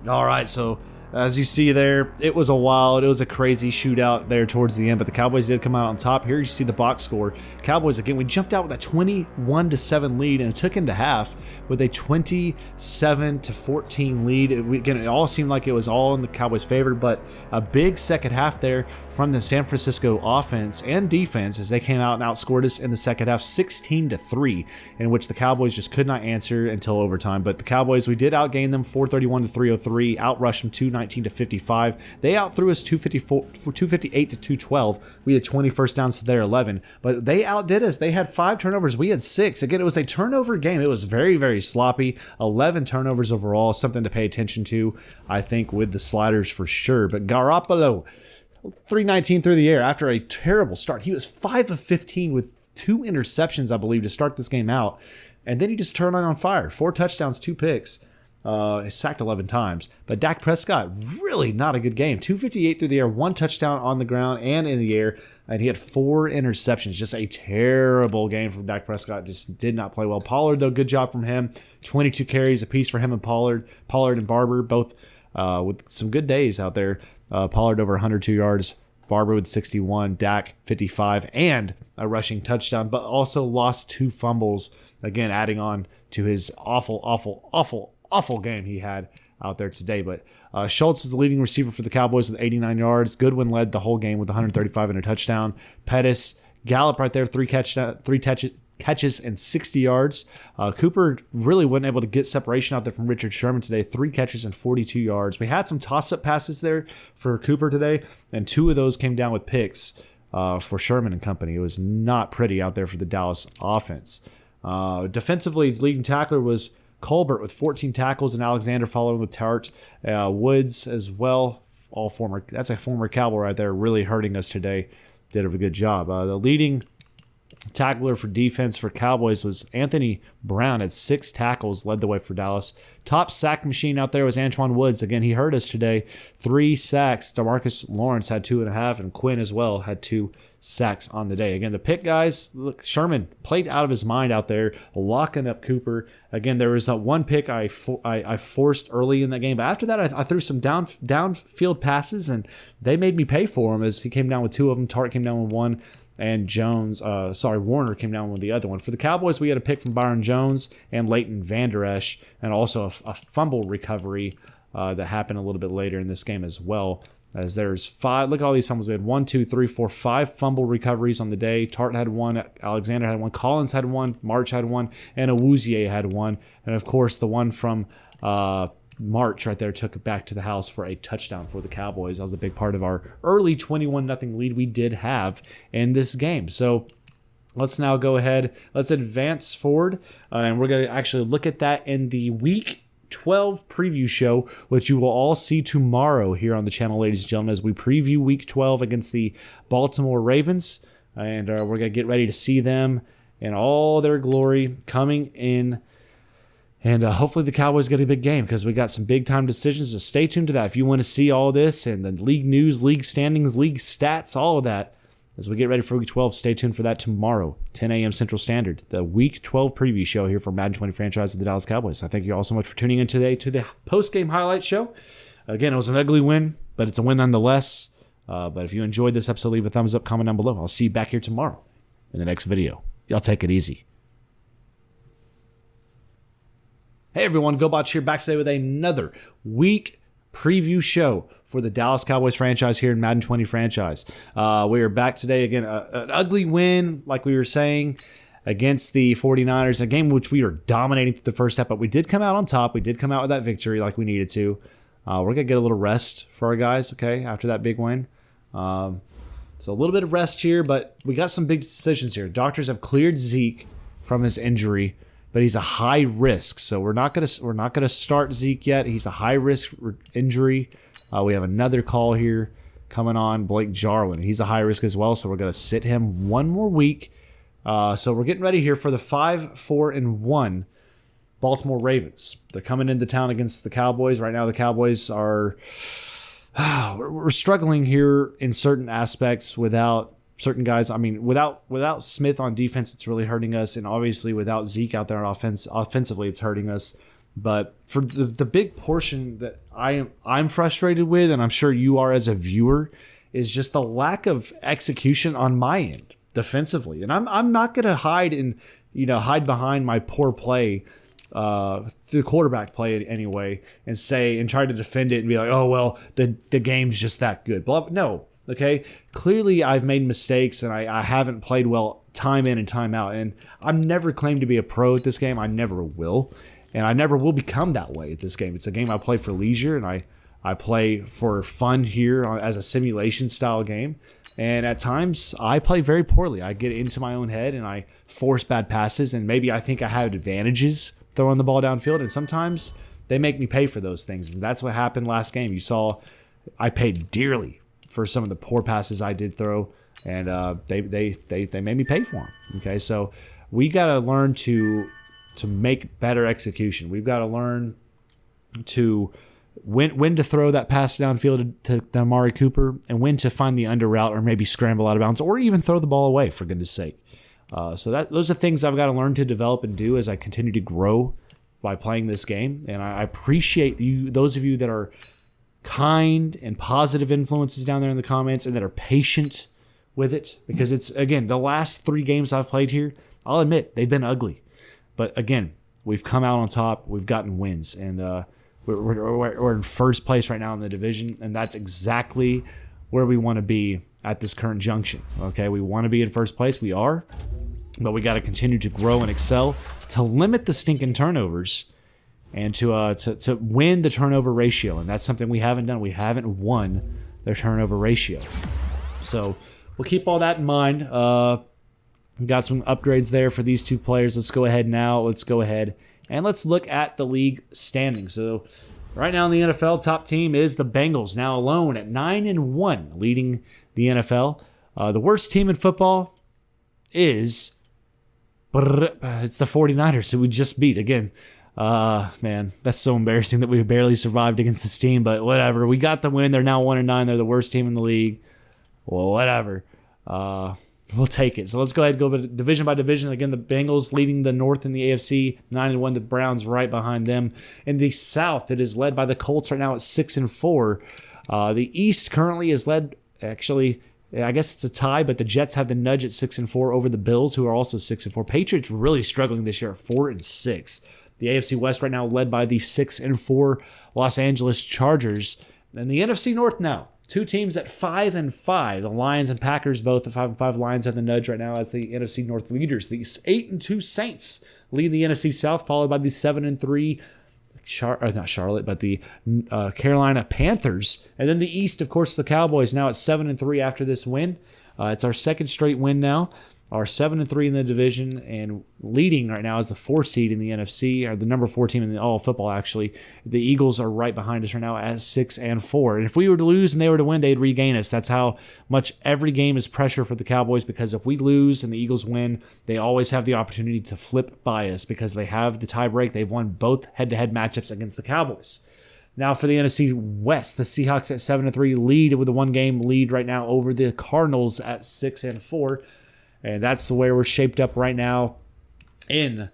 All right, so as you see there, it was a crazy shootout there towards the end, but the Cowboys did come out on top. Here you see the box score. Cowboys, again, we jumped out with a 21-7 lead and it took into half with a 27-14 lead. It all seemed like it was all in the Cowboys' favor, but a big second half there from the San Francisco offense and defense as they came out and outscored us in the second half 16-3, in which the Cowboys just could not answer until overtime. But the Cowboys, we did outgain them 431-303, outrushed them 219-55. They outthrew us 258-212. We had 20 first downs to their 11, but they outdid us. They had 5 turnovers. We had 6. Again, it was a turnover game. It was very, very sloppy. 11 turnovers overall, something to pay attention to, I think, with the sliders for sure. But Garoppolo, 319 through the air after a terrible start. He was 5 of 15 with 2 interceptions, I believe, to start this game out. And then he just turned on fire. 4 touchdowns, 2 picks. Sacked 11 times. But Dak Prescott, really not a good game. 258 through the air, 1 touchdown on the ground and in the air. And he had 4 interceptions. Just a terrible game from Dak Prescott. Just did not play well. Pollard, though, good job from him. 22 carries apiece for him and Pollard. Pollard and Barber, both with some good days out there. Pollard over 102 yards. Barber with 61, Dak 55, and a rushing touchdown, but also lost 2 fumbles. Again, adding on to his awful game he had out there today. But Schultz is the leading receiver for the Cowboys with 89 yards. Goodwin led the whole game with 135 and a touchdown. Pettis, Gallup right there, 3 catches and 60 yards. Cooper really wasn't able to get separation out there from Richard Sherman today. 3 catches and 42 yards. We had some toss-up passes there for Cooper today, and 2 of those came down with picks for Sherman and company. It was not pretty out there for the Dallas offense. Defensively, leading tackler was Colbert with 14 tackles and Alexander following with Tart. Woods as well. That's a former Cowboy right there, really hurting us today. Did a good job. The leading tackler for defense for Cowboys was Anthony Brown at 6 tackles, led the way for Dallas. Top sack machine out there was Antoine Woods. Again, he hurt us today. 3 sacks. DeMarcus Lawrence had 2.5, and Quinn as well had 2 sacks on the day. Again, the pick guys, look, Sherman played out of his mind out there, locking up Cooper. Again, there was one pick I forced early in that game, but after that, I threw some downfield passes, and they made me pay for them as he came down with 2 of them. Tart came down with 1. And Warner came down with the other one. For the Cowboys, we had a pick from Byron Jones and Leighton Vander Esch, and also a fumble recovery that happened a little bit later in this game as well. As there's 5, look at all these fumbles. We had 1, 2, 3, 4, 5 fumble recoveries on the day. Tart had 1, Alexander had 1, Collins had 1, March had 1, and Awuzie had 1. And of course, the one from March right there took it back to the house for a touchdown for the Cowboys. That was a big part of our early 21-0 lead we did have in this game. So let's now go ahead. Let's advance forward, and we're going to actually look at that in the Week 12 preview show, which you will all see tomorrow here on the channel, ladies and gentlemen, as we preview Week 12 against the Baltimore Ravens. And we're going to get ready to see them in all their glory coming in. And hopefully the Cowboys get a big game because we got some big-time decisions. So stay tuned to that. If you want to see all this and the league news, league standings, league stats, all of that, as we get ready for Week 12, stay tuned for that tomorrow, 10 a.m. Central Standard, the Week 12 preview show here for Madden 20 franchise of the Dallas Cowboys. I thank you all so much for tuning in today to the post-game highlight show. Again, it was an ugly win, but it's a win nonetheless. But if you enjoyed this episode, leave a thumbs up, comment down below. I'll see you back here tomorrow in the next video. Y'all take it easy. Hey everyone, GoBots here, back today with another week preview show for the Dallas Cowboys franchise here in Madden 20 franchise. We are back today again, an ugly win, like we were saying, against the 49ers, a game which we were dominating through the first half, but we did come out on top. We did come out with that victory like we needed to. We're going to get a little rest for our guys, okay, after that big win. So a little bit of rest here, but we got some big decisions here. Doctors have cleared Zeke from his injury, but he's a high risk, so we're not gonna start Zeke yet. He's a high risk injury. We have another call here coming on, Blake Jarwin. He's a high risk as well, so we're gonna sit him 1 more week. So we're getting ready here for the 5-4-1 Baltimore Ravens. They're coming into town against the Cowboys right now. The Cowboys are we're struggling here in certain aspects without certain guys. I mean, without Smith on defense, it's really hurting us, and obviously without Zeke out there on offensively, it's hurting us. But for the big portion that I'm frustrated with, and I'm sure you are as a viewer, is just the lack of execution on my end defensively. And I'm not going to hide behind my poor play, the quarterback play anyway, and try to defend it and be like, oh well, the game's just that good. No, okay. Clearly, I've made mistakes and I haven't played well time in and time out. And I'm never claimed to be a pro at this game. I never will. And I never will become that way at this game. It's a game I play for leisure, and I play for fun here as a simulation style game. And at times, I play very poorly. I get into my own head, and I force bad passes, and maybe I think I have advantages throwing the ball downfield, and sometimes they make me pay for those things. And that's what happened last game. You saw I paid dearly for some of the poor passes I did throw, and they made me pay for them. Okay, so we got to learn to make better execution. We've got to learn to when to throw that pass downfield to Amari Cooper, and when to find the under route or maybe scramble out of bounds or even throw the ball away, for goodness sake. So those are things I've got to learn to develop and do as I continue to grow by playing this game. And I appreciate those of you that are kind and positive influences down there in the comments and that are patient with it, because it's, again, the last 3 games I've played here, I'll admit they've been ugly. But again, we've come out on top. We've gotten wins, and we're in first place right now in the division, and that's exactly where we want to be at this current junction. Okay, we want to be in first place. We are, but we got to continue to grow and excel to limit the stinking turnovers and to win the turnover ratio, and that's something we haven't done. We haven't won their turnover ratio, so we'll keep all that in mind. Got some upgrades there for these 2 players. Let's go ahead and let's look at the league standings. So right now in the NFL, top team is the Bengals, now alone at 9-1, leading the NFL. The worst team in football is it's the 49ers, who we just beat again. Man, that's so embarrassing that we barely survived against this team, but whatever. We got the win. They're now 1-9. They're the worst team in the league. Well, whatever. We'll take it. So let's go ahead and go division by division. Again, the Bengals leading the North in the AFC, 9-1. The Browns right behind them. In the South, it is led by the Colts right now at 6-4. The East currently is led, actually, I guess it's a tie, but the Jets have the nudge at 6-4 over the Bills, who are also 6-4. Patriots really struggling this year at 4-6. The AFC West right now led by the 6-4 Los Angeles Chargers. And the NFC North now, 2 teams at 5-5. The Lions and Packers both at 5-5. Lions have the nudge right now as the NFC North leaders. The 8-2 Saints lead the NFC South, followed by the 7-3 not Charlotte, but the Carolina Panthers. And then the East, of course, the Cowboys now at 7-3 after this win. It's our second straight win now. Are 7-3 in the division, and leading right now is the 4 seed in the NFC, or the number 4 team in all of football, actually. The Eagles are right behind us right now at 6-4. And if we were to lose and they were to win, they'd regain us. That's how much every game is pressure for the Cowboys, because if we lose and the Eagles win, they always have the opportunity to flip by us because they have the tie break. They've won both head-to-head matchups against the Cowboys. Now for the NFC West, the Seahawks at 7-3 lead with a 1-game lead right now over the Cardinals at 6-4. And that's the way we're shaped up right now in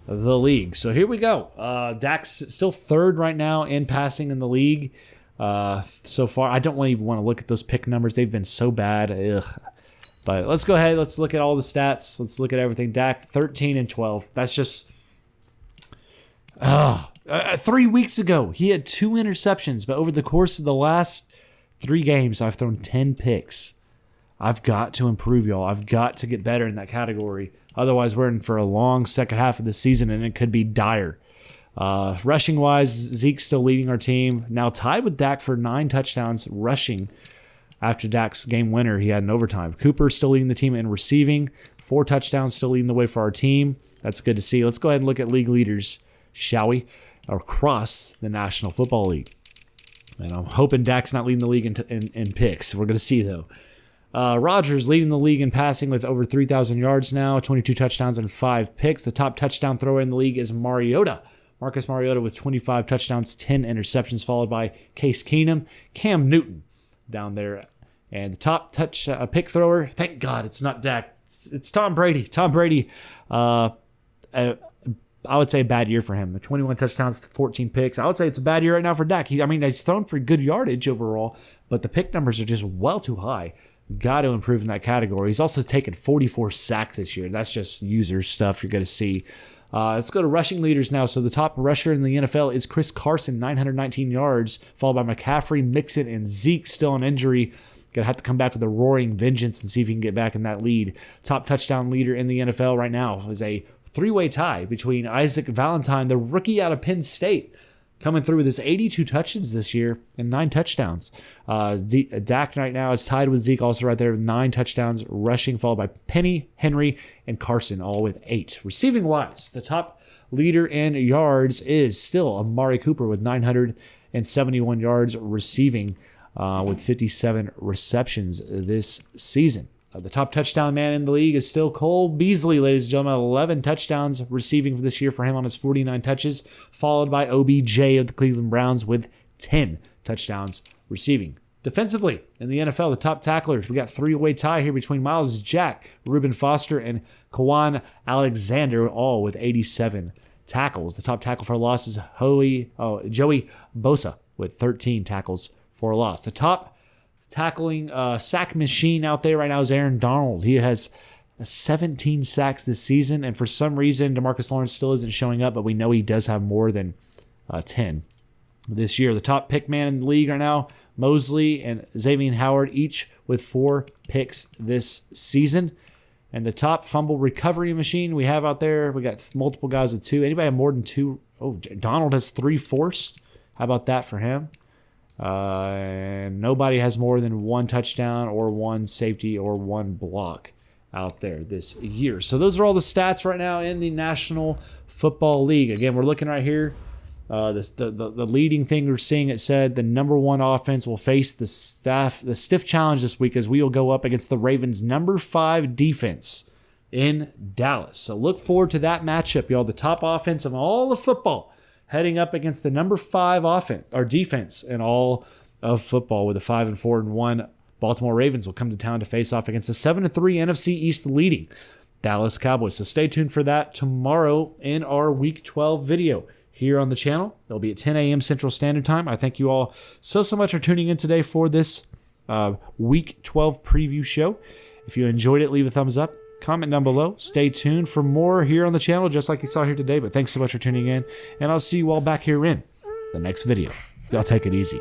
the league. So here we go. Dak's still 3rd right now in passing in the league so far. I don't even want to look at those pick numbers. They've been so bad. Ugh. But let's go ahead. Let's look at all the stats. Let's look at everything. Dak, 13-12. That's just... 3 weeks ago, he had 2 interceptions. But over the course of the last 3 games, I've thrown 10 picks. I've got to improve, y'all. I've got to get better in that category. Otherwise, we're in for a long second half of the season, and it could be dire. Rushing-wise, Zeke's still leading our team. Now tied with Dak for 9 touchdowns rushing after Dak's game winner he had in overtime. Cooper still leading the team in receiving. 4 touchdowns, still leading the way for our team. That's good to see. Let's go ahead and look at league leaders, shall we? Across the National Football League. And I'm hoping Dak's not leading the league in picks. We're going to see, though. Rodgers leading the league in passing with over 3,000 yards now, 22 touchdowns and 5 picks. The top touchdown thrower in the league is Marcus Mariota with 25 touchdowns, 10 interceptions, followed by Case Keenum, Cam Newton down there. And the top pick thrower, thank God it's not Dak, it's Tom Brady. Tom Brady I would say a bad year for him. 21 touchdowns, 14 picks. I would say it's a bad year right now for Dak. He's thrown for good yardage overall, but the pick numbers are just well too high. Got to improve in that category. He's also taken 44 sacks this year. That's just user stuff you're going to see. Let's go to rushing leaders now. So the top rusher in the NFL is Chris Carson, 919 yards, followed by McCaffrey, Mixon, and Zeke, still on injury. Going to have to come back with a roaring vengeance and see if he can get back in that lead. Top touchdown leader in the NFL right now is a three-way tie between Isaac Valentine, the rookie out of Penn State, coming through with his 82 touches this year and 9 touchdowns. Dak right now is tied with Zeke, also right there with 9 touchdowns rushing, followed by Penny, Henry, and Carson, all with 8. Receiving-wise, the top leader in yards is still Amari Cooper with 971 yards receiving with 57 receptions this season. The top touchdown man in the league is still Cole Beasley, ladies and gentlemen. 11 touchdowns receiving for this year for him on his 49 touches, followed by OBJ of the Cleveland Browns with 10 touchdowns receiving. Defensively, in the NFL, the top tacklers, we got 3-way tie here between Miles Jack, Reuben Foster, and Kawan Alexander, all with 87 tackles. The top tackle for loss is Joey Bosa with 13 tackles for a loss. The top tackling sack machine out there right now is Aaron Donald. He has 17 sacks this season, and for some reason, DeMarcus Lawrence still isn't showing up, but we know he does have more than 10 this year. The top pick man in the league right now, Mosley and Xavier Howard, each with 4 picks this season. And the top fumble recovery machine we have out there, we got multiple guys with 2. Anybody have more than 2? Oh, Donald has 3 forced. How about that for him? And nobody has more than 1 touchdown or 1 safety or 1 block out there this year. So those are all the stats right now in the National Football League. Again, we're looking right here. The leading thing we're seeing, it said the number 1 offense will face the stiff challenge this week as we will go up against the Ravens' number 5 defense in Dallas. So look forward to that matchup, y'all. The top offense of all the football heading up against the number 5 offense or defense in all of football, with the 5-4-1 Baltimore Ravens will come to town to face off against the 7-3 NFC East leading Dallas Cowboys. So stay tuned for that tomorrow in our Week 12 video here on the channel. It'll be at 10 a.m. Central Standard Time. I thank you all so much for tuning in today for this Week 12 preview show. If you enjoyed it, leave a thumbs up. Comment down below. Stay tuned for more here on the channel, just like you saw here today. But thanks so much for tuning in, and I'll see you all back here in the next video. Y'all take it easy.